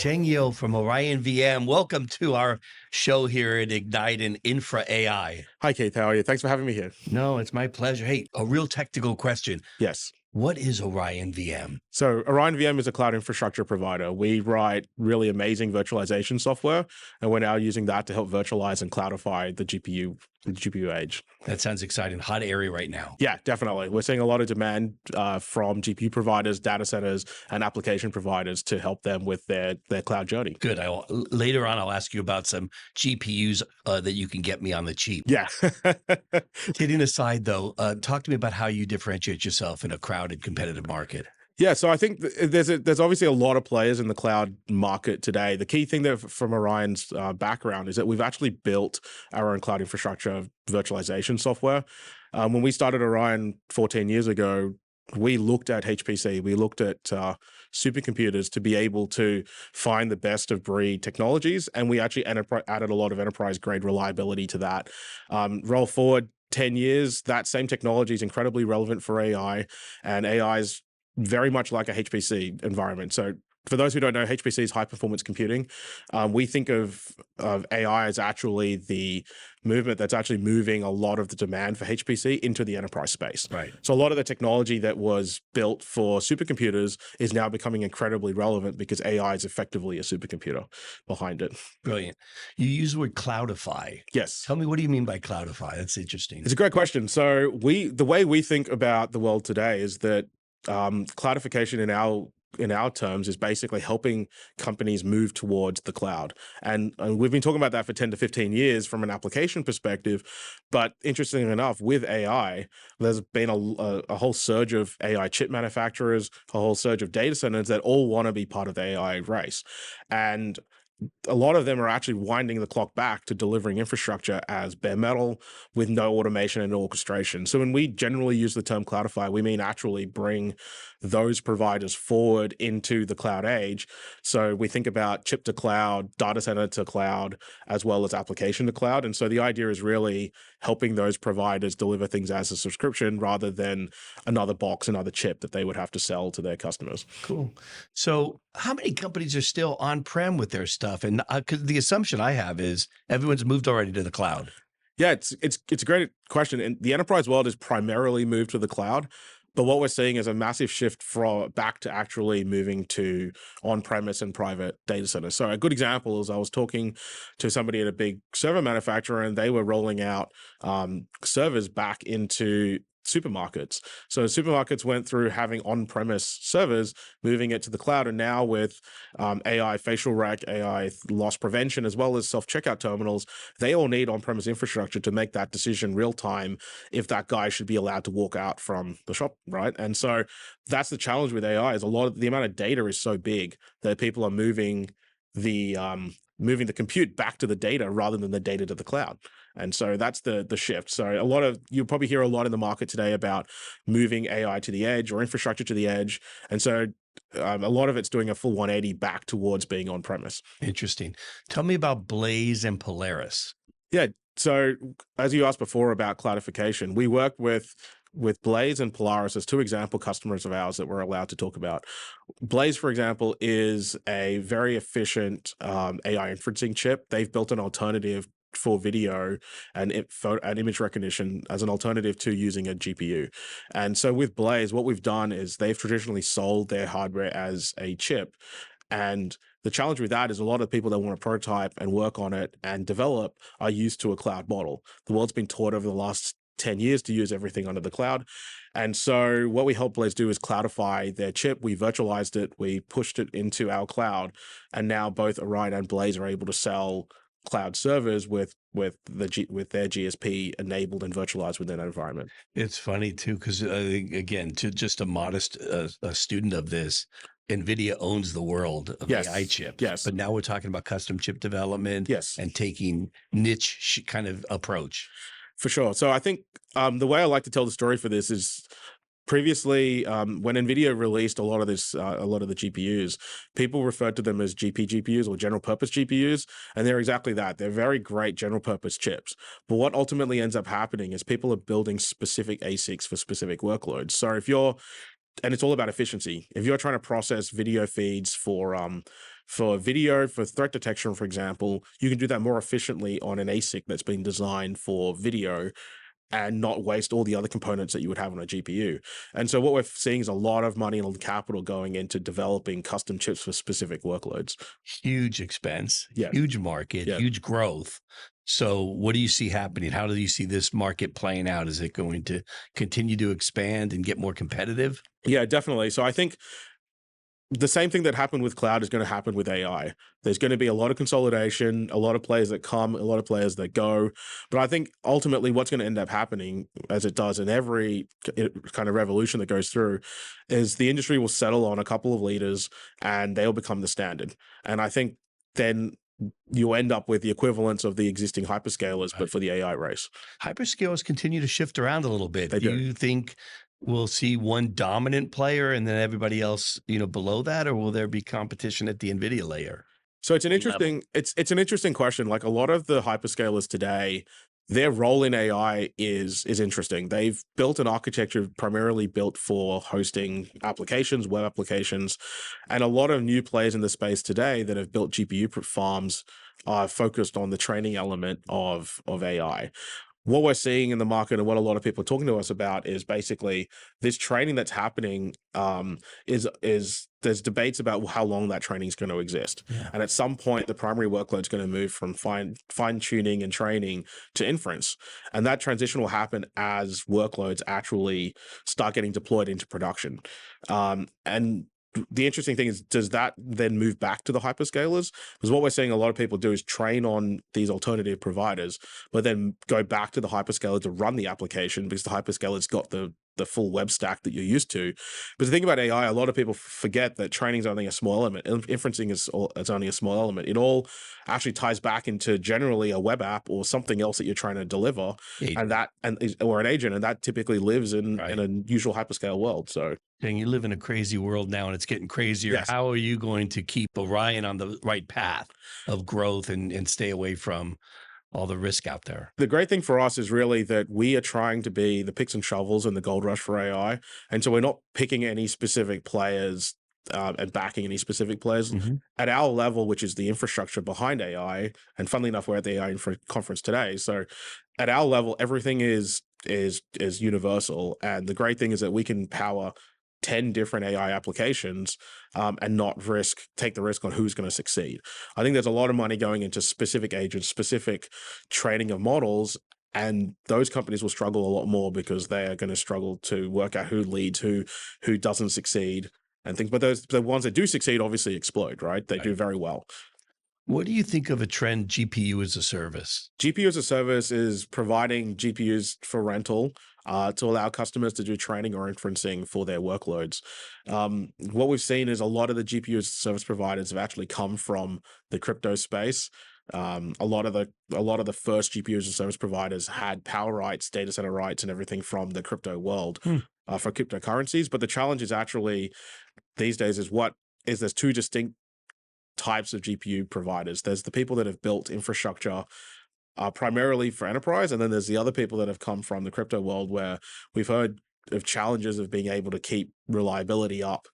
Sheng Yeo from OrionVM. Welcome to our show here at Ignite in Infra AI. Hi, Keith. How are you? Thanks for having me here. No, it's my pleasure. Hey, a real technical question. Yes. What is OrionVM? So OrionVM is a cloud infrastructure provider. We write really amazing virtualization software, and we're now using that to help virtualize and cloudify the GPU age. That sounds exciting. Hot area right now. Yeah, definitely. We're seeing a lot of demand from GPU providers, data centers, and application providers to help them with their cloud journey. Good. Later on, I'll ask you about some GPUs that you can get me on the cheap. Yeah. Kidding aside, though, talk to me about how you differentiate yourself in a crowded, competitive market. Yeah, so I think there's obviously a lot of players in the cloud market today. The key thing that from Orion's background is that we've actually built our own cloud infrastructure virtualization software. When we started Orion 14 years ago, we looked at HPC, we looked at supercomputers to be able to find the best of breed technologies, and we actually added a lot of enterprise grade reliability to that. Roll forward 10 years, that same technology is incredibly relevant for AI, and AI is very much like a HPC environment. So for those who don't know, HPC is high performance computing. We think of AI as actually the movement that's actually moving a lot of the demand for HPC into the enterprise space. Right. So a lot of the technology that was built for supercomputers is now becoming incredibly relevant because AI is effectively a supercomputer behind it. Brilliant. You use the word cloudify. Yes. Tell me, what do you mean by cloudify? That's interesting. It's a great question. So the way we think about the world today is that cloudification in our terms is basically helping companies move towards the cloud. And we've been talking about that for 10 to 15 years from an application perspective. But interestingly enough, with AI, there's been a whole surge of AI chip manufacturers, a whole surge of data centers that all want to be part of the AI race. And a lot of them are actually winding the clock back to delivering infrastructure as bare metal with no automation and orchestration. So when we generally use the term cloudify, we mean actually bring those providers forward into the cloud age. So we think about chip to cloud, data center to cloud, as well as application to cloud. And so the idea is really helping those providers deliver things as a subscription rather than another box, another chip that they would have to sell to their customers. Cool. So how many companies are still on-prem with their stuff? And because the assumption I have is everyone's moved already to the cloud. Yeah, it's a great question. And the enterprise world is primarily moved to the cloud. But what we're seeing is a massive shift back to actually moving to on-premise and private data centers. So a good example is I was talking to somebody at a big server manufacturer, and they were rolling out servers back into supermarkets. So supermarkets went through having on-premise servers, moving it to the cloud, and now with AI facial rec, AI loss prevention, as well as self-checkout terminals, they all need on-premise infrastructure to make that decision real time if that guy should be allowed to walk out from the shop, right? And so that's the challenge with AI is the amount of data is so big that people are moving the compute back to the data rather than the data to the cloud. And so that's the shift. So you'll probably hear a lot in the market today about moving AI to the edge or infrastructure to the edge. And so a lot of it's doing a full 180 back towards being on premise. Interesting. Tell me about Blaze and Polaris. Yeah. So as you asked before about cloudification, we work with Blaze and Polaris as two example customers of ours that we're allowed to talk about. Blaze, for example, is a very efficient AI inferencing chip. They've built an alternative for video and image recognition as an alternative to using a GPU. And so with Blaze, what we've done is they've traditionally sold their hardware as a chip. And the challenge with that is a lot of people that want to prototype and work on it and develop are used to a cloud model. The world's been taught over the last 10 years to use everything under the cloud. And so what we help Blaze do is cloudify their chip. We virtualized it, we pushed it into our cloud, and now both Orion and Blaze are able to sell cloud servers with their GSP enabled and virtualized within that environment. It's funny too, because again, to just a modest student of this, NVIDIA owns the world of AI chips. Yes. But now we're talking about custom chip development and taking niche kind of approach. For sure. So I think the way I like to tell the story for this is previously, when NVIDIA released a lot of the GPUs, people referred to them as GPUs or general purpose GPUs, and they're exactly that. They're very great general purpose chips. But what ultimately ends up happening is people are building specific ASICs for specific workloads. So and it's all about efficiency. If you're trying to process video feeds for For video, for threat detection, for example, you can do that more efficiently on an ASIC that's been designed for video and not waste all the other components that you would have on a GPU. And so what we're seeing is a lot of money and capital going into developing custom chips for specific workloads. Huge expense, Yeah. huge market, Yeah. huge growth. So what do you see happening? How do you see this market playing out? Is it going to continue to expand and get more competitive? Yeah, definitely. So I think the same thing that happened with cloud is going to happen with AI. There's going to be a lot of consolidation, a lot of players that come, a lot of players that go. But I think ultimately what's going to end up happening, as it does in every kind of revolution that goes through, is the industry will settle on a couple of leaders and they'll become the standard. And I think then you end up with the equivalence of the existing hyperscalers, but for the AI race. Hyperscalers continue to shift around a little bit. They Do do. you think we'll see one dominant player and then everybody else, below that, or will there be competition at the NVIDIA layer? So it's an interesting it's an interesting question. Like a lot of the hyperscalers today, their role in AI is interesting. They've built an architecture primarily built for hosting applications, web applications, and a lot of new players in the space today that have built GPU farms are focused on the training element of AI. What we're seeing in the market and what a lot of people are talking to us about is basically this training that's happening is there's debates about how long that training is going to exist. Yeah. And at some point, the primary workload is going to move from fine tuning and training to inference. And that transition will happen as workloads actually start getting deployed into production. And the interesting thing is, does that then move back to the hyperscalers? Because what we're seeing a lot of people do is train on these alternative providers, but then go back to the hyperscaler to run the application because the hyperscaler's got the full web stack that you're used to. But the thing about AI, a lot of people forget that training is only a small element. Inferencing is only a small element. It all actually ties back into generally a web app or something else that you're trying to deliver, or an agent, and that typically lives in a usual hyperscale world. So. And you live in a crazy world now and it's getting crazier. Yes. How are you going to keep Orion on the right path of growth and stay away from all the risk out there? The great thing for us is really that we are trying to be the picks and shovels in the gold rush for AI. And so we're not picking any specific players and backing any specific players. At our level, which is the infrastructure behind AI, and funnily enough, we're at the AI Infra conference today. So at our level, everything is universal. And the great thing is that we can power 10 different AI applications and not take the risk on who's going to succeed. I think there's a lot of money going into specific agents, specific training of models, and those companies will struggle a lot more because they are going to struggle to work out who leads, who doesn't succeed and things. But the ones that do succeed obviously explode, right? They do very well. What do you think of a trend, GPU as a service? GPU as a service is providing GPUs for rental to allow customers to do training or inferencing for their workloads. What we've seen is a lot of the GPU as a service providers have actually come from the crypto space. A lot of the first GPU as a service providers had power rights, data center rights, and everything from the crypto world for cryptocurrencies. But the challenge is actually these days is there's two distinct types of GPU providers. There's the people that have built infrastructure primarily for enterprise, and then there's the other people that have come from the crypto world where we've heard of challenges of being able to keep reliability up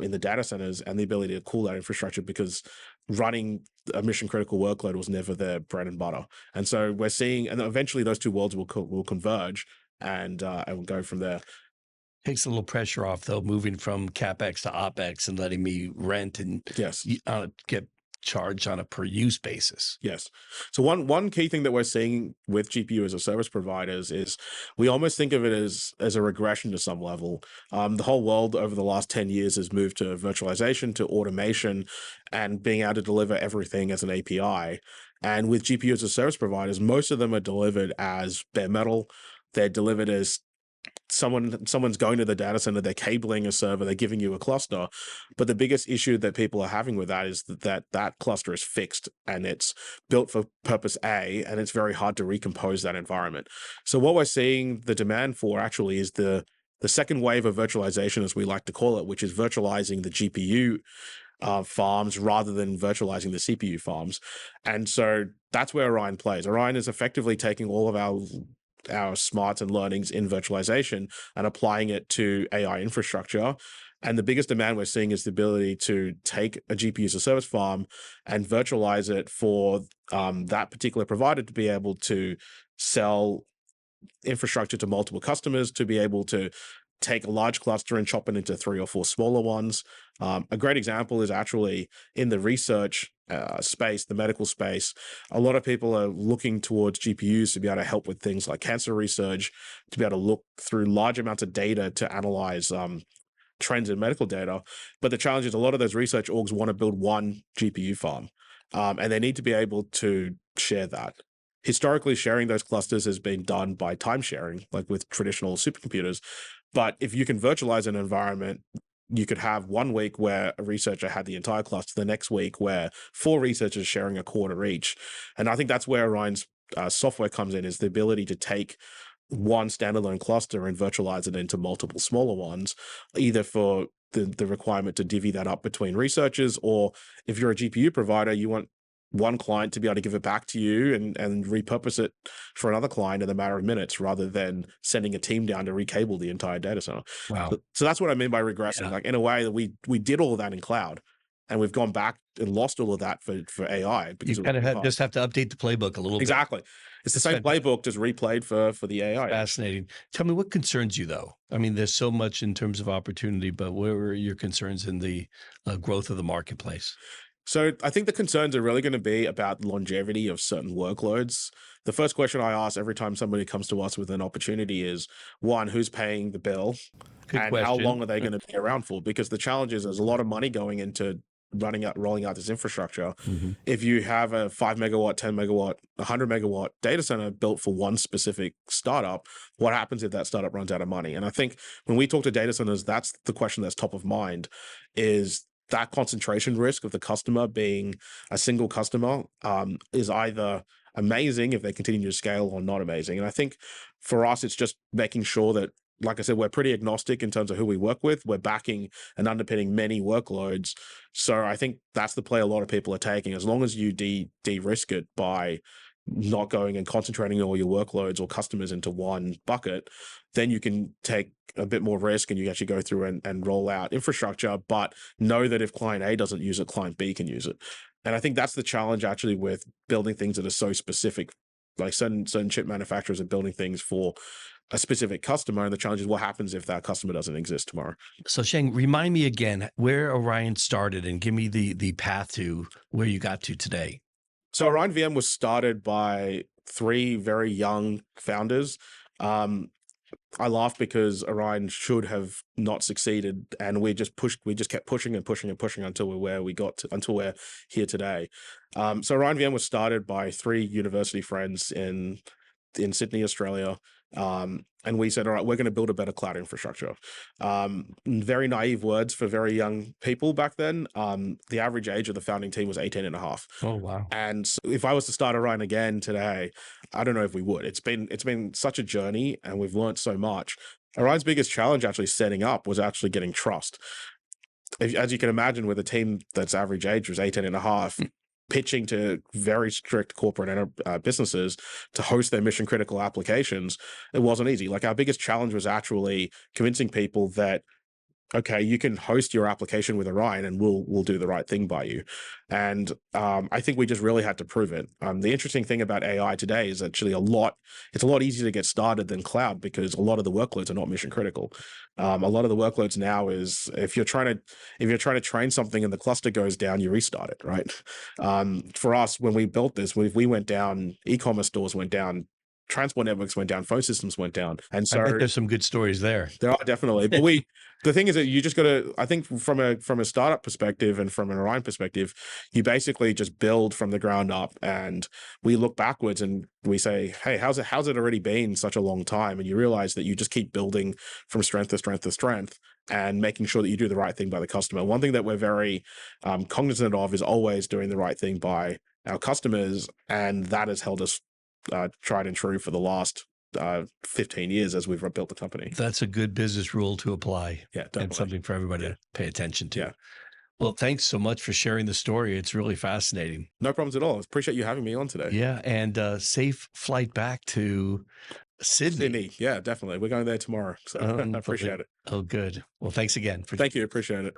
in the data centers and the able to cool that infrastructure because running a mission critical workload was never their bread and butter. And so we're seeing, and eventually those two worlds will converge and we'll go from there. Takes a little pressure off though, moving from CapEx to OpEx and letting me rent and get charged on a per use basis. Yes. So one key thing that we're seeing with GPU as a service providers is we almost think of it as a regression to some level. The whole world over the last 10 years has moved to virtualization, to automation, and being able to deliver everything as an API. And with GPU as a service providers, most of them are delivered as bare metal. They're delivered as someone's going to the data center, they're cabling a server, they're giving you a cluster. But the biggest issue that people are having with that is that cluster is fixed and it's built for purpose A, and it's very hard to recompose that environment. So what we're seeing the demand for actually is the second wave of virtualization, as we like to call it, which is virtualizing the GPU farms rather than virtualizing the CPU farms. And so that's where Orion plays. Orion is effectively taking all of our smarts and learnings in virtualization and applying it to AI infrastructure And the biggest demand we're seeing is the ability to take a GPU as a service farm and virtualize it for that particular provider to be able to sell infrastructure to multiple customers, to be able to take a large cluster and chop it into 3 or 4 smaller ones. A great example is actually in the research space, the medical space. A lot of people are looking towards GPUs to be able to help with things like cancer research, to be able to look through large amounts of data to analyze trends in medical data. But the challenge is a lot of those research orgs want to build one GPU farm, and they need to be able to share that. Historically, sharing those clusters has been done by time sharing, like with traditional supercomputers. But if you can virtualize an environment, you could have 1 week where a researcher had the entire cluster, the next week where 4 researchers sharing a quarter each. And I think that's where Orion's software comes in, is the ability to take one standalone cluster and virtualize it into multiple smaller ones, either for the requirement to divvy that up between researchers, or if you're a GPU provider, you want one client to be able to give it back to you and repurpose it for another client in a matter of minutes, rather than sending a team down to recable the entire data center. Wow. So that's what I mean by regressing. Yeah. Like, in a way that we did all of that in cloud, and we've gone back and lost all of that for AI. Because You kind of just have to update the playbook a little bit. Exactly. It's the same playbook, just replayed for the AI. Fascinating. Tell me, what concerns you, though? I mean, there's so much in terms of opportunity, but where are your concerns in the growth of the marketplace? So I think the concerns are really going to be about longevity of certain workloads. The first question I ask every time somebody comes to us with an opportunity is, one, who's paying the bill? Good and question. How long are they going to be around for? Because the challenge is there's a lot of money going into rolling out this infrastructure. Mm-hmm. If you have a 5 megawatt, 10 megawatt, 100 megawatt data center built for one specific startup, what happens if that startup runs out of money? And I think when we talk to data centers, that's the question that's top of mind, is that concentration risk of the customer being a single customer is either amazing if they continue to scale, or not amazing. And I think for us, it's just making sure that, like I said, we're pretty agnostic in terms of who we work with. We're backing and underpinning many workloads. So I think that's the play a lot of people are taking. As long as you de-risk it by not going and concentrating all your workloads or customers into one bucket, then you can take a bit more risk and you actually go through and roll out infrastructure, but know that if client A doesn't use it, client B can use it. And I think that's the challenge actually with building things that are so specific. Like certain chip manufacturers are building things for a specific customer, and the challenge is what happens if that customer doesn't exist tomorrow. So Sheng, remind me again where Orion started and give me the path to where you got to today. So OrionVM was started by 3 very young founders. I laugh because Orion should have not succeeded, and we just kept pushing and pushing and pushing until we're here today. So OrionVM was started by 3 university friends in Sydney, Australia. And we said, all right, we're going to build a better cloud infrastructure. Very naive words for very young people back then. The average age of the founding team was 18 and a half. Oh, wow. And so if I was to start Orion again today, I don't know if we would. It's been such a journey, and we've learned so much. Orion's biggest challenge actually setting up was actually getting trust. As you can imagine, with a team that's average age was 18 and a half, pitching to very strict corporate businesses to host their mission critical applications, it wasn't easy. Like, our biggest challenge was actually convincing people that, okay, you can host your application with Orion and we'll do the right thing by you. And I think we just really had to prove it. The interesting thing about AI today is actually it's a lot easier to get started than cloud, because a lot of the workloads are not mission critical. A lot of the workloads now is if you're trying to train something and the cluster goes down, you restart it, right? For us, when we built this, we went down, e-commerce stores went down, transport networks went down, phone systems went down. And so I bet there's some good stories there. There are definitely, but the thing is that you just got to, I think from a startup perspective and from an Orion perspective, you basically just build from the ground up, and we look backwards and we say, hey, how's it already been such a long time? And you realize that you just keep building from strength to strength to strength, and making sure that you do the right thing by the customer. One thing that we're very cognizant of is always doing the right thing by our customers, and that has held us tried and true for the last 15 years as we've built the company. That's a good business rule to apply. Yeah, definitely. And something for everybody to pay attention to. Yeah. Well, thanks so much for sharing the story. It's really fascinating. No problems at all. Appreciate you having me on today. Yeah, and safe flight back to Sydney. Yeah, definitely. We're going there tomorrow. So I appreciate it. Oh, good. Well, thanks again for Thank you. Appreciate it.